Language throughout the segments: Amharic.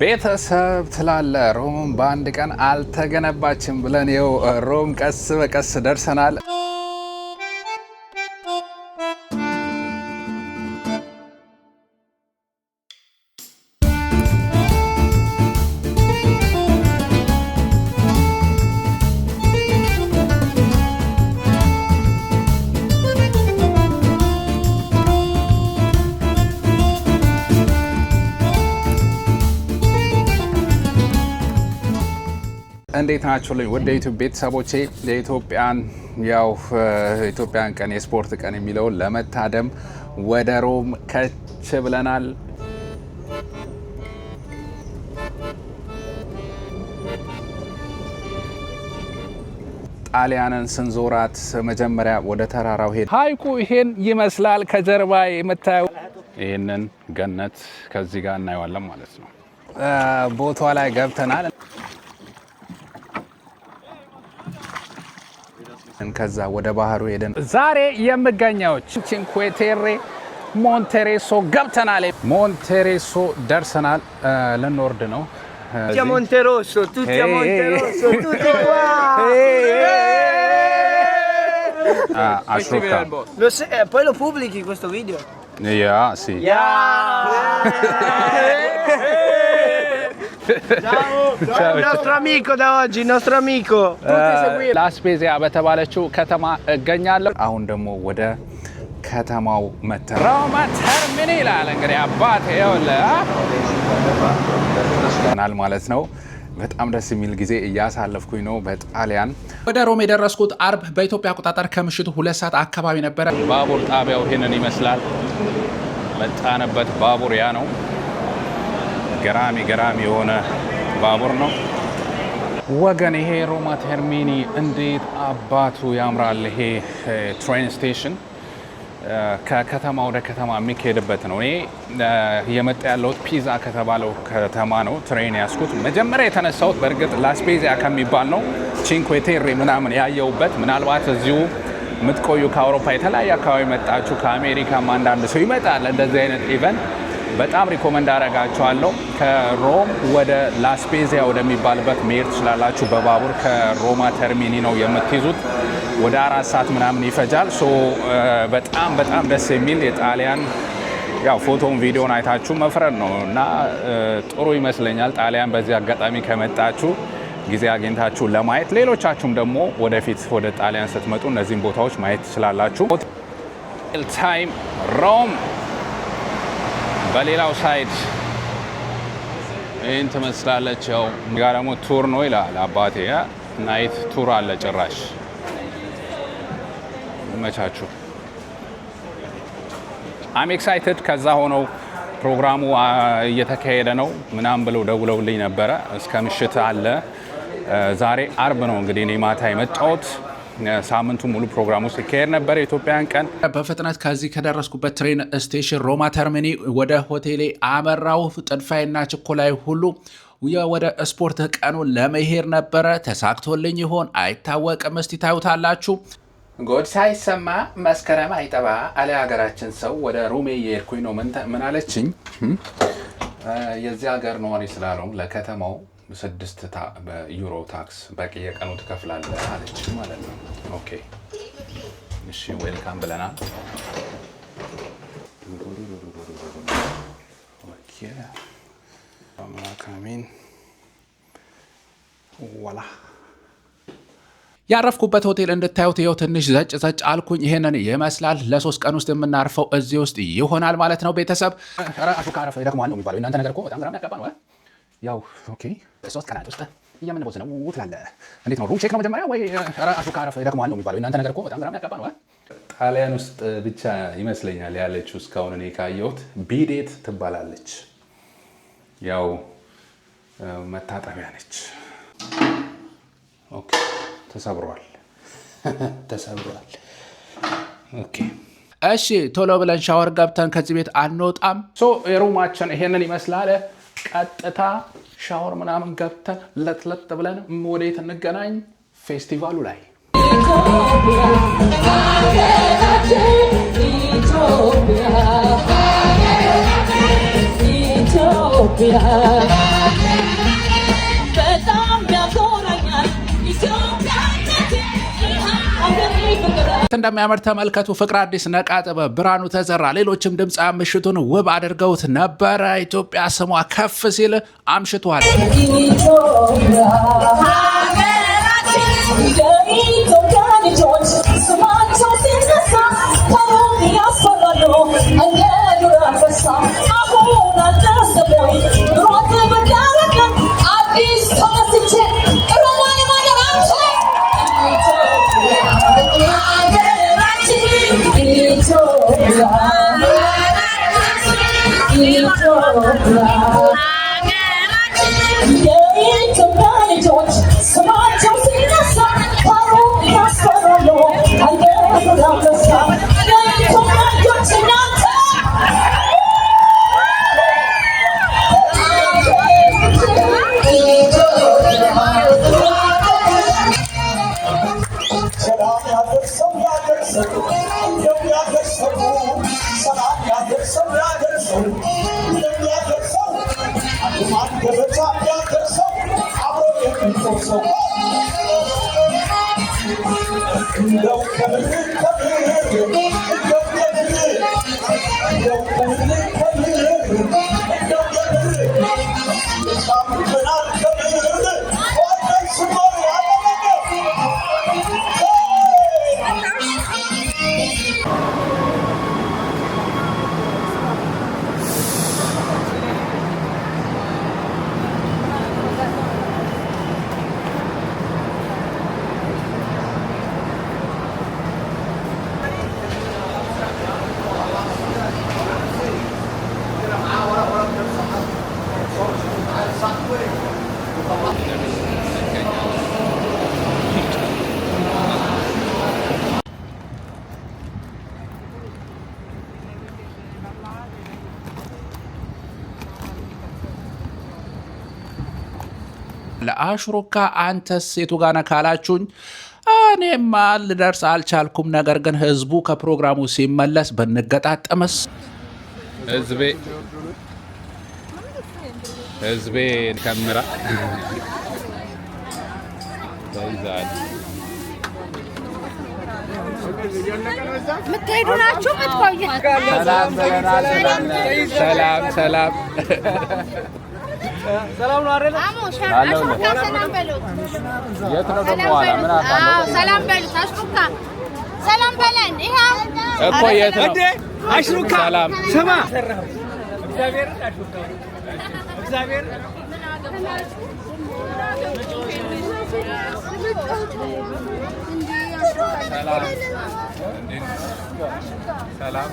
ቤተሰብ ትላለ ሮም በአንድ ቀን አልተገነባችም ብለን ይኸው ሮም ቀስ በቀስ ደርሰናል። እንዴት ናችሁልኝ ወደ ዩቲዩብ ቤተሰቦቼ? የኢትዮጵያን ቀን የስፖርት ቀን የሚለውን ለመታደም ወደ ሮም ከች ብለናል። ጣሊያንን ስንዞራት መጀመሪያ ወደ ተራራው ሄድ ሀይቁ ይሄን ይመስላል። ከጀርባ የምታየው ይሄንን ገነት ከዚህ ጋር እናየዋለን ማለት ነው። ቦታው ላይ ገብተናል። ከዛ ወደ ባህሩ ሄደን ዛሬ የምገኘው ቺንኩዌ ቴሬ ሞንቴሬሶ ገብተናል። ሞንቴሬሶ ደርሰናል። ልንወርድ ነው። ሞንቴሮሶ tutti a Monterosso tutti qua. Poi lo pubblichi questo video? Sì. Ciao, il nostro amico da oggi, il nostro amico. ላስፔዚያ በተባለችው ከተማ እገኛለሁ። አሁን ደግሞ ወደ ከተማው ሮማ ተርሚኒ ይላል። እንግዲህ አባቴ ይኸውልህ ማለት ነው። በጣም ደስ የሚል ጊዜ እያሳለፍኩኝ ነው በጣሊያን። ወደ ሮም የደረስኩት አርብ በኢትዮጵያ አቆጣጠር ከምሽቱ 2 ሰዓት አካባቢ ነበረ። ባቡር ጣቢያው ይሄንን ይመስላል። መጣንበት ባቡር ያ ነው። ገራሚ የሆነ ባቡር ነው ወገን። ይሄ ሮማ ተርሚኒ እንዴት አባቱ ያምራል። ይሄ ትሬን ስቴሽን ከከተማ ወደ ከተማ የሚካሄድበት ነው። እኔ የመጣ ያለሁት ፒዛ ከተባለው ከተማ ነው ትሬን ያስኩት። መጀመሪያ የተነሳሁት በእርግጥ ላስፔዚያ ከሚባል ነው። ቺንኩዌ ቴሬ ምናምን ያየሁበት። ምናልባት እዚሁ የምትቆዩ ከአውሮፓ የተለያየ አካባቢ መጣችሁ፣ ከአሜሪካም አንዳንድ ሰው ይመጣል እንደዚህ አይነት ኢቨንት በጣም ሪኮመንድ አደርጋችኋለሁ። ከሮም ወደ ላስፔዚያ ወደሚባልበት መሄድ ትችላላችሁ በባቡር። ከሮማ ተርሚኒ ነው የምትይዙት። ወደ 4 ሰዓት ምናምን ይፈጃል። በጣም ደስ የሚል የጣሊያን ፎቶን ቪዲዮን አይታችሁ መፍረድ ነው እና ጥሩ ይመስለኛል። ጣሊያን በዚህ አጋጣሚ ከመጣችሁ ጊዜ አግኝታችሁ ለማየት፣ ሌሎቻችሁም ደግሞ ወደፊት ወደ ጣሊያን ስትመጡ እነዚህን ቦታዎች ማየት ትችላላችሁ። ታይም ሮም በሌላው ሳይድ ይህን ትመስላለች። ያው ጋር ደግሞ ቱር ነው ይላል አባቴ። ናይት ቱር አለ ጭራሽ። መቻችሁ አም ኤክሳይትድ። ከዛ ሆነው ፕሮግራሙ እየተካሄደ ነው ምናምን ብለው ደውለውልኝ ነበረ። እስከ ምሽት አለ። ዛሬ አርብ ነው እንግዲህ እኔ ማታ የመጣሁት። ሳምንቱ ሙሉ ፕሮግራሙ ሲካሄድ ነበር የኢትዮጵያን ቀን። በፍጥነት ከዚህ ከደረስኩበት ትሬን ስቴሽን ሮማ ተርሚኒ ወደ ሆቴሌ አመራው። ጥድፋይና ችኮላይ ሁሉ ወደ ስፖርት ቀኑ ለመሄድ ነበረ። ተሳክቶልኝ ይሆን አይታወቅም። እስቲ ታዩታላችሁ። ጎድ ሳይሰማ መስከረም አይጠባ አለ ሀገራችን ሰው። ወደ ሮሜ የሄድኩኝ ነው። ምን አለችኝ? የዚህ ሀገር ነዋሪ ስላለው ለከተማው 6 ዩሮ ታክስ በቂ የቀኑ ትከፍላለህ አለች ማለት ነው። ኦኬ እሺ ዌልካም ብለናል። ኦኬ አማካሚን ወላ ያረፍኩበት ሆቴል እንድታዩት ይኸው ትንሽ ዘጭ አልኩኝ። ይሄንን ይመስላል። ለ3 ቀን ውስጥ የምናርፈው እዚህ ውስጥ ይሆናል ማለት ነው። ቤተሰብ አሹካረፈ ይደክማል ነው የሚባለው። እናንተ ነገር እኮ በጣም ግራ ያጋባ ነው። ያው ኦኬ 3 ቀናት ውስጥ እየምንቦዝ ነው ትላለህ። እንዴት ነው ሩም ቼክ ነው መጀመሪያ ወይ አሹካረፈ ይደክማል ነው የሚባለው። እናንተ ነገር እኮ በጣም ግራ ያጋባ ነው። ጣሊያን ውስጥ ብቻ ይመስለኛል ያለችው እስካሁን እኔ ካየሁት። ቢዴት ትባላለች። ያው መታጠቢያ ነች። ኦኬ ተሰብሯል። ኦኬ እሺ ቶሎ ብለን ሻወር ገብተን ከዚህ ቤት አንወጣም። የሩማችን ይሄንን ይመስላል። ቀጥታ ሻወር ምናምን ገብተን ለትለት ብለን ወዴት እንገናኝ? ፌስቲቫሉ ላይ እንደሚያምር ተመልከቱ። ፍቅር አዲስ፣ ነቃ ጥበብ፣ ብርሃኑ ተዘራ፣ ሌሎችም ድምፃውያን ምሽቱን ውብ አድርገውት ነበረ። ኢትዮጵያ ስሟ ከፍ ሲል አምሽቷል። ለአሽሩካ አንተስ የቱ ጋር ነህ ካላችሁኝ እኔማ ልደርስ አልቻልኩም። ነገር ግን ህዝቡ ከፕሮግራሙ ሲመለስ ብንገጣጠመስ። ህዝቤ ከምራ ምትሄዱ ናችሁ? ምትቆዩ? ሰላም ሰላም ነው አይደል? የት ነው ደግሞ አላ ምን አታለው? ሰላም በሉት። አሽሩካ ሰላም በለን። ይሄው እኮ የት ነው አሽሩካ? ሰላም ስማ፣ እግዚአብሔር አሽሩካ፣ እግዚአብሔር ሰላም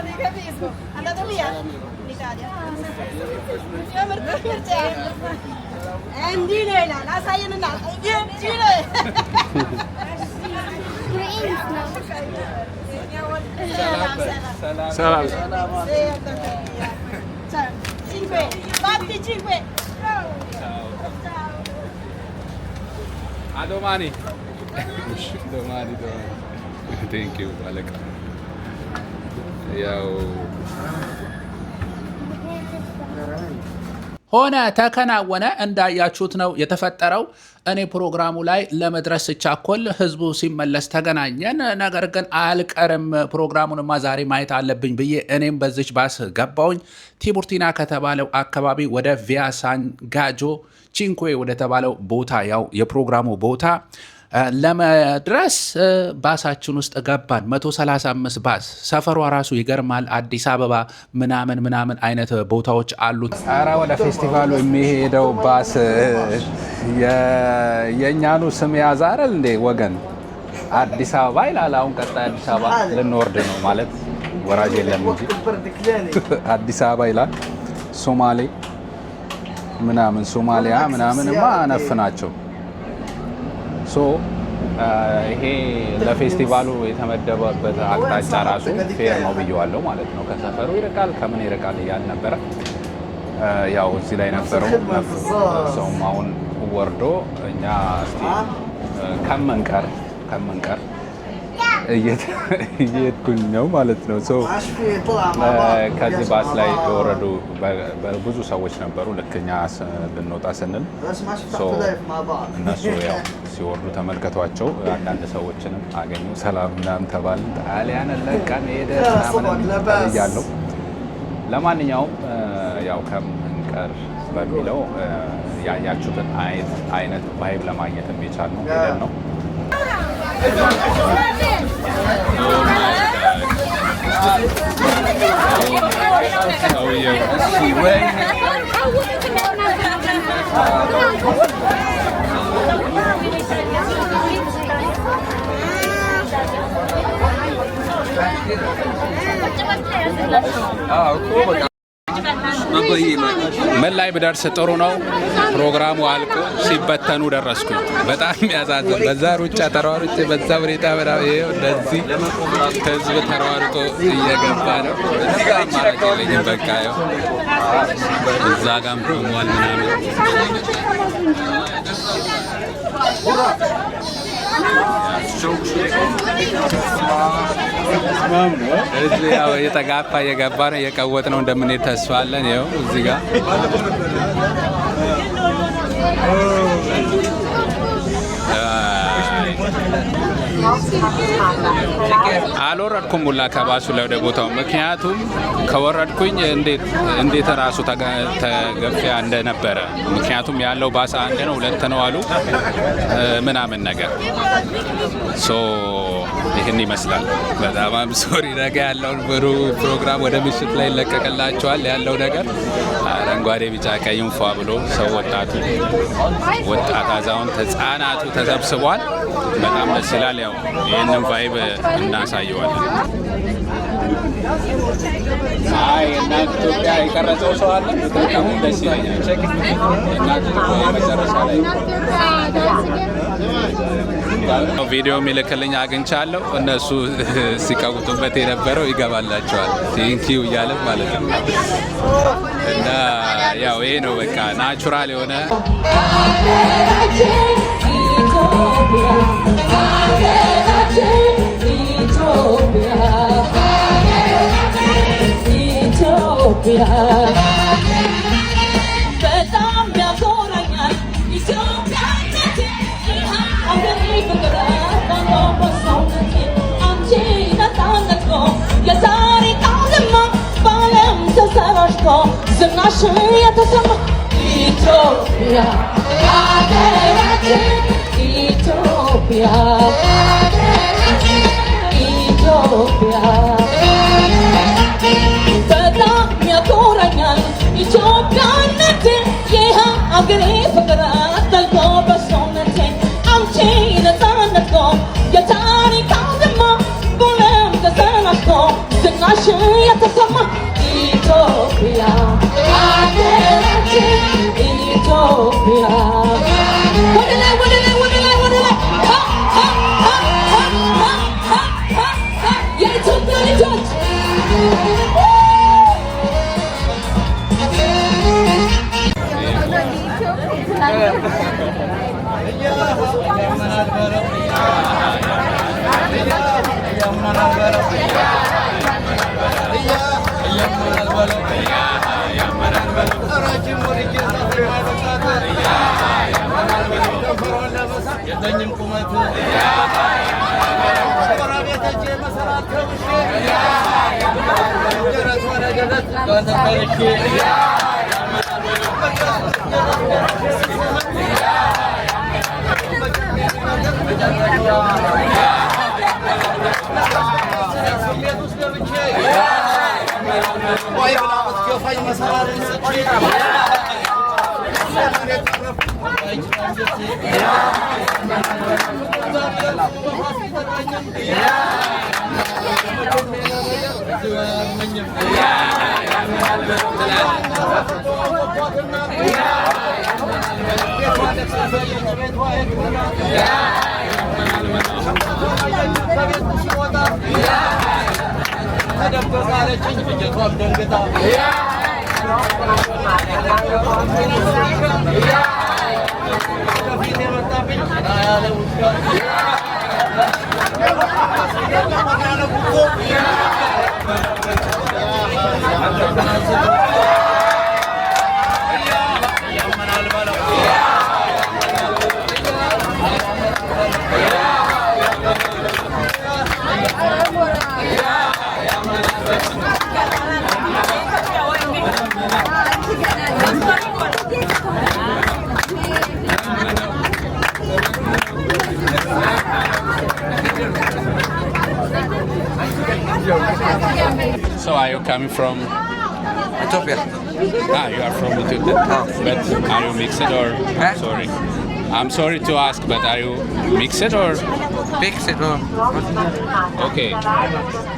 di capisco. Andato via l'Italia. Endile la sayın na. Endile. ሰላም Cinque. Batti cinque. አዶማኒ ዶማኒ ቴንክ ዩ አለቃ። ያው ሆነ ተከናወነ እንዳያችሁት ነው የተፈጠረው። እኔ ፕሮግራሙ ላይ ለመድረስ ስቻኮል ህዝቡ ሲመለስ ተገናኘን። ነገር ግን አልቀርም ፕሮግራሙንማ ዛሬ ማየት አለብኝ ብዬ እኔም በዚች ባስ ገባውኝ። ቲቡርቲና ከተባለው አካባቢ ወደ ቪያ ሳን ጋጆ ቺንኩዌ ወደ ተባለው ቦታ ያው የፕሮግራሙ ቦታ ለመድረስ ባሳችን ውስጥ ገባን። 135 ባስ። ሰፈሯ ራሱ ይገርማል። አዲስ አበባ ምናምን አይነት ቦታዎች አሉት። ኧረ ወደ ፌስቲቫሉ የሚሄደው ባስ የእኛኑ ስም ያዘ አይደል እንዴ ወገን? አዲስ አበባ ይላል። አሁን ቀጣይ አዲስ አበባ ልንወርድ ነው ማለት ወራጅ የለም እንጂ አዲስ አበባ ይላል። ሶማሌ ምናምን ሶማሊያ ምናምንማ አነፍ ናቸው። ሶ ይሄ ለፌስቲቫሉ የተመደበበት አቅጣጫ ራሱ ፌር ነው ብየዋለሁ ማለት ነው። ከሰፈሩ ይርቃል ከምን ይርቃል እያል ነበረ። ያው እዚህ ላይ ነበረው ሰውም አሁን ወርዶ እኛ እስቲ ከመንቀር እየሄድኩኝ ነው ማለት ነው። ከዚህ ባስ ላይ የወረዱ ብዙ ሰዎች ነበሩ። ልክ እኛ ልንወጣ ስንል እነሱ ያው ሲወርዱ ተመልከቷቸው። አንዳንድ ሰዎችንም አገኙ። ሰላም ምናምን ተባልን። ጣሊያንን ለቀን ሄደ ምናምን እያለው ለማንኛውም ያው ከመንቀር በሚለው ያያችሁትን አይነት ቫይብ ለማግኘት የሚቻል ነው ሄደን ነው። ምን ላይ ብደርስ ጥሩ ነው? ፕሮግራሙ አልቆ ሲበተኑ ደረስኩኝ። በጣም ያሳዝን። በዛ ሩጫ ተሯሩጬ በዛ ሁኔታ እንደዚህ ህዝብ ተሯሩጦ እየገባ ነው። እዚህ ጋር አማራጭ የለኝም። በቃ ያው እዛ ጋም ቆሟል ምናምን እዚህ ያው እየተጋፋ እየገባ ነው። እየቀወጥ ነው እንደምንሄድ ተስፋ አለን። ይኸው እዚህ ጋር አልወረድኩም ሁላ ከባሱ ላይ ወደ ቦታው። ምክንያቱም ከወረድኩኝ እንዴት ራሱ ተገፊያ እንደነበረ ምክንያቱም ያለው ባሳ አንድ ነው ሁለት ነው አሉ ምናምን ነገር ይህን ይመስላል። በጣም ሶሪ። ነገ ያለውን ፕሮግራም ወደ ምሽት ላይ ይለቀቅላቸዋል። ያለው ነገር አረንጓዴ ቢጫ ቀይም ፏ ብሎ ሰው ወጣት አዛውንት ህፃናቱ ተሰብስቧል። በጣም ደስ ይላል። ያው ይህንን ቫይብ እናሳየዋለን። አይ እናት ኢትዮጵያ የቀረጸው ሰው አለ። በጣም ደስ ይለኛል። እናት ኢትዮጵያ መጨረሻ ላይ ቪዲዮ የሚልክልኝ አግኝቻለሁ። እነሱ ሲቀውጡበት የነበረው ይገባላቸዋል። ቴንኪው እያለ ማለት ነው። እና ያው ይሄ ነው በቃ ናቹራል የሆነ በጣም ያኮራኛል ኢትዮጵያነቴ ሀገሬ ፍቅር አንቺ ነፃነት ነው የታሪክ አውድማ በዓለም ተሰራጭቶ ዝናሽ የተሰማ ኢትዮጵያ ሀገራችን ኢትዮጵያ በጣም ያኮራኛል ኢትዮጵያነቴ የሀገሬ ፍቅር ጠልቆ በሰውነቴ አንቺ ነፃነት ነው የታሪክ አውድማ በዓለም ተሰራጭቶ ዝናሽ የተሰማ ኢትዮጵያ ሀገራችን ኢትዮጵያ የኢትዮጵያ ልጆች So are you coming from Ethiopia. You are from Ethiopia? But are you mixed or? Sorry. I'm sorry to ask, but are you mixed or? Mixed or? Okay.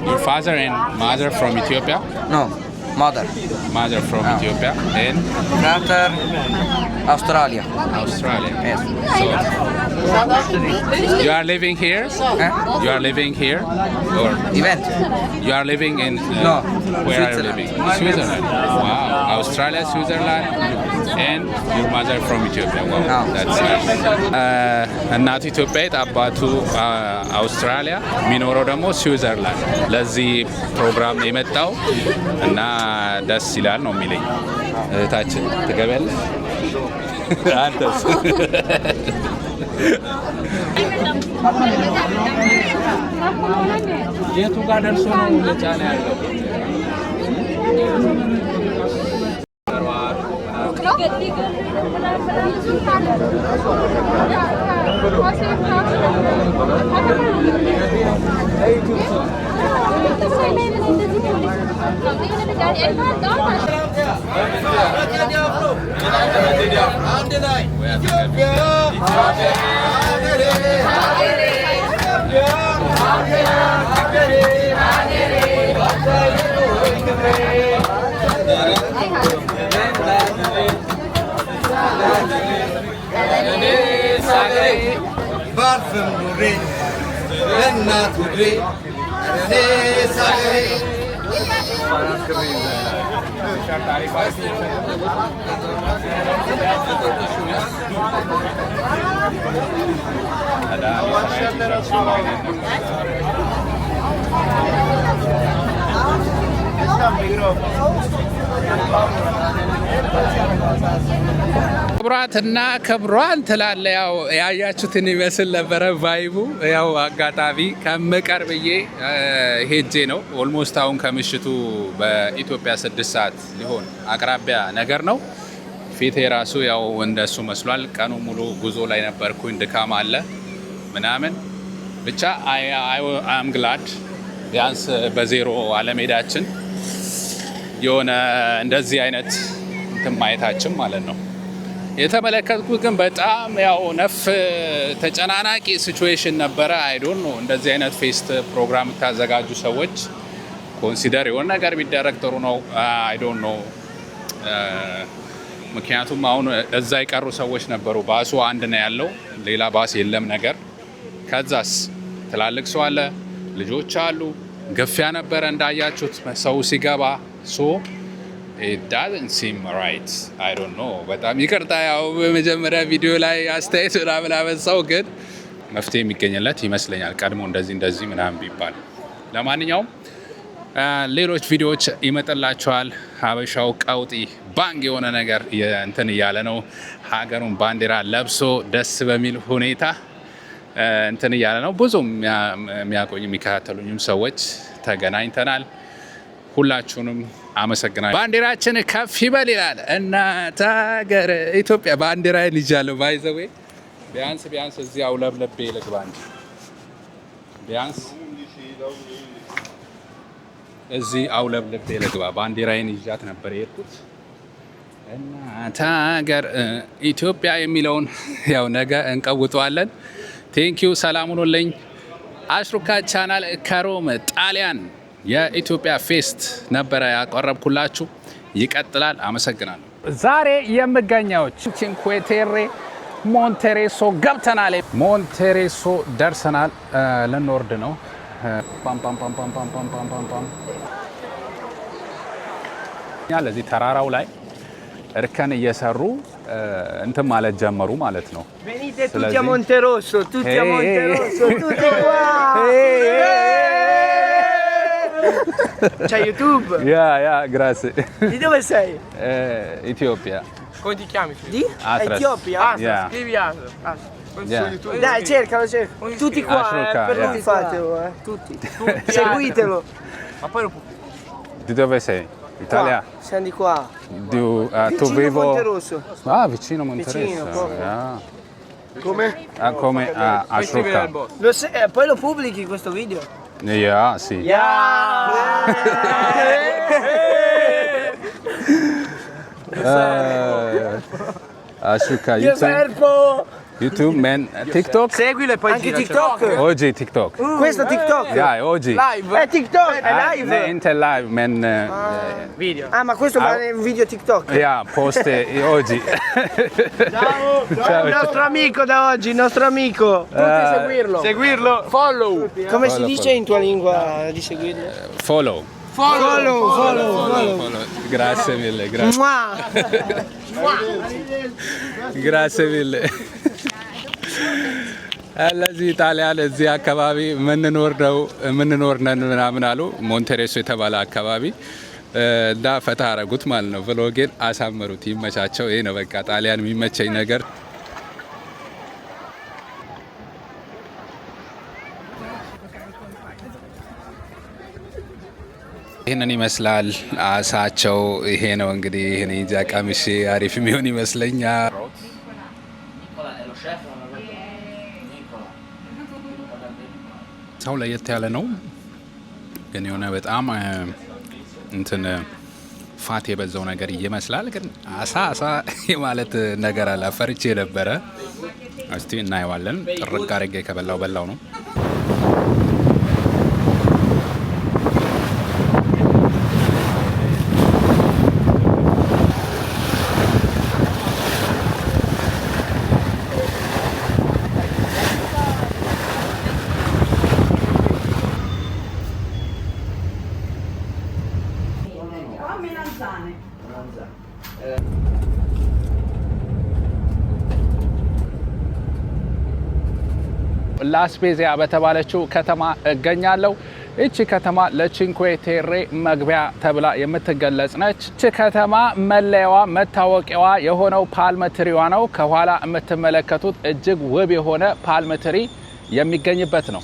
Your father and mother from Ethiopia? No, mother. Mother from Ethiopia and? Father, Australia. Australia. Yes. So, you are living here? You are living here? Or? Event. You are living in? No. Where are you living? Switzerland. Wow. Australia, Switzerland, and your mother from Ethiopia. Wow. No. That's nice. እናቱ ኢትዮጵያዊት አባቱ አውስትራሊያ የሚኖረው ደግሞ ስዊዘርላንድ ለዚህ ፕሮግራም ነው የመጣው እና ደስ ይላል ነው የሚለኝ። እህታችን ትገቢያለሽ? አንተስ? የቱ ጋር ደርሶ ነው ለጫና ያለው? ባርፍም ኑሬ ለእናት ምድሬ እኔ ሳገሬ ክብሯትና ክብሯን ትላለ። ያው ያያችሁትን ይመስል ነበረ ቫይቡ። ያው አጋጣሚ ከምቀርብዬ ሄጄ ነው። ኦልሞስት አሁን ከምሽቱ በኢትዮጵያ 6 ሰዓት ሊሆን አቅራቢያ ነገር ነው። ፊቴ ራሱ ያው እንደሱ መስሏል። ቀኑ ሙሉ ጉዞ ላይ ነበርኩኝ። ድካም አለ ምናምን ብቻ አም ግላድ ቢያንስ በዜሮ አለሜዳችን የሆነ እንደዚህ አይነት እንትን ማየታችን ማለት ነው። የተመለከትኩት ግን በጣም ያው ነፍ ተጨናናቂ ሲቹዌሽን ነበረ። አይ ዶንት ኖ እንደዚህ አይነት ፌስት ፕሮግራም ታዘጋጁ ሰዎች ኮንሲደር የሆነ ነገር ቢደረግ ጥሩ ነው። አይ ዶንት ኖ ምክንያቱም አሁን እዛ የቀሩ ሰዎች ነበሩ። ባሱ አንድ ነው ያለው፣ ሌላ ባስ የለም ነገር። ከዛስ ትላልቅ ሰው አለ፣ ልጆች አሉ፣ ገፊያ ነበረ እንዳያችሁት ሰው ሲገባ ሶ it doesn't seem right. I don't know. በጣም ይቅርታ ያው በመጀመሪያ ቪዲዮ ላይ አስተያየት ምናምን አበዛው፣ ግን መፍትሄ የሚገኝለት ይመስለኛል ቀድሞ እንደዚህ ምናምን ቢባል። ለማንኛውም ሌሎች ቪዲዮዎች ይመጣላችኋል። ሀበሻው ቀውጢ ባንግ የሆነ ነገር እንትን እያለ ነው። ሀገሩን ባንዲራ ለብሶ ደስ በሚል ሁኔታ እንትን እያለ ነው። ብዙም የሚያቆኝ የሚከታተሉኝም ሰዎች ተገናኝተናል። ሁላችሁንም አመሰግናለሁ። ባንዲራችን ከፍ ይበል ይላል እናት ሀገር ኢትዮጵያ። ባንዲራዬን ይዣለሁ ባይዘዌ ቢያንስ እዚህ አውለብለቤ ልግባ እንጂ ቢያንስ እዚህ አውለብለቤ ልግባ። ባንዲራዬን ይዣት ነበር የሄድኩት እናት ሀገር ኢትዮጵያ የሚለውን ያው ነገ እንቀውጠዋለን። ቴንኪዩ ሰላም ሁኑልኝ። አሽሩካ ቻናል ከሮም ጣሊያን የኢትዮጵያ ፌስት ነበረ ያቀረብኩላችሁ። ይቀጥላል። አመሰግናለሁ። ዛሬ የምገኘው ቺንኩዌ ቴሬ ሞንቴሬሶ ገብተናል። ሞንቴሬሶ ደርሰናል። ልንወርድ ነው። ፓም ፓም ፓም ፓም ፓም ፓም ፓም ፓም ለዚህ ተራራው ላይ እርከን እየሰሩ እንትን ማለት ጀመሩ ማለት ነው። Venite tutti a Monterosso, tutti a Monterosso, tutti qua. C'è YouTube? Yeah, grazie. Di dove sei? Etiopia. Come ti chiami? Di? Atlas. Etiopia? Yeah. Scrivi Yeah. Dai, cercalo. Tutti qua, Ashruka, per yeah. tutti fatelo, tutti. Seguitelo. Ma poi lo Di dove sei? Italia? Qua, siamo di qua. Tu Vicino vivo Monterosso. Ah, vicino Monterosso. Vicino, proprio. Yeah. Come? Come Ashruka. Poi lo pubblichi questo video? Yeah, sì. Ashruka, YouTube, man, TikTok? Seguilo e poi anche TikTok. Oggi TikTok. Questo TikTok. Yeah, oggi. Live. È TikTok, è live. Niente live, man. Video. Ah, ma questo è un video TikTok. Yeah, post oggi. Ciao. Il nostro amico da oggi, il nostro amico. Tutti seguirlo. Seguirlo. Follow. Come si Follow, dice in tua lingua di seguirlo? Follow. Follow. Grazie mille, grazie. Grazie mille. ለዚህ ጣሊያን እዚህ አካባቢ የምንኖር ነን ምናምን አሉ። ሞንቴሬሶ የተባለ አካባቢ እና ፈታ አረጉት ማለት ነው። ብሎጌን አሳመሩት። ይመቻቸው። ይሄ ነው በቃ ጣሊያን የሚመቸኝ ነገር። ይሄንን ይመስላል አሳቸው። ይሄ ነው እንግዲህ ይሄን እንጃ ቀምሼ አሪፍ የሚሆን ይመስለኛል። ሰው ለየት ያለ ነው ግን የሆነ በጣም እንትን ፋት የበዛው ነገር ይመስላል። ግን አሳ የማለት ነገር አለ። ፈርቼ ነበረ። እስቲ እናየዋለን። ጥርቅ አድርጌ ከበላው በላው ነው። ላስፔዚያ በተባለችው ከተማ እገኛለሁ። እቺ ከተማ ለቺንኩዌ ቴሬ መግቢያ ተብላ የምትገለጽ ነች። እቺ ከተማ መለያዋ መታወቂያዋ የሆነው ፓልም ትሪዋ ነው። ከኋላ የምትመለከቱት እጅግ ውብ የሆነ ፓልም ትሪ የሚገኝበት ነው።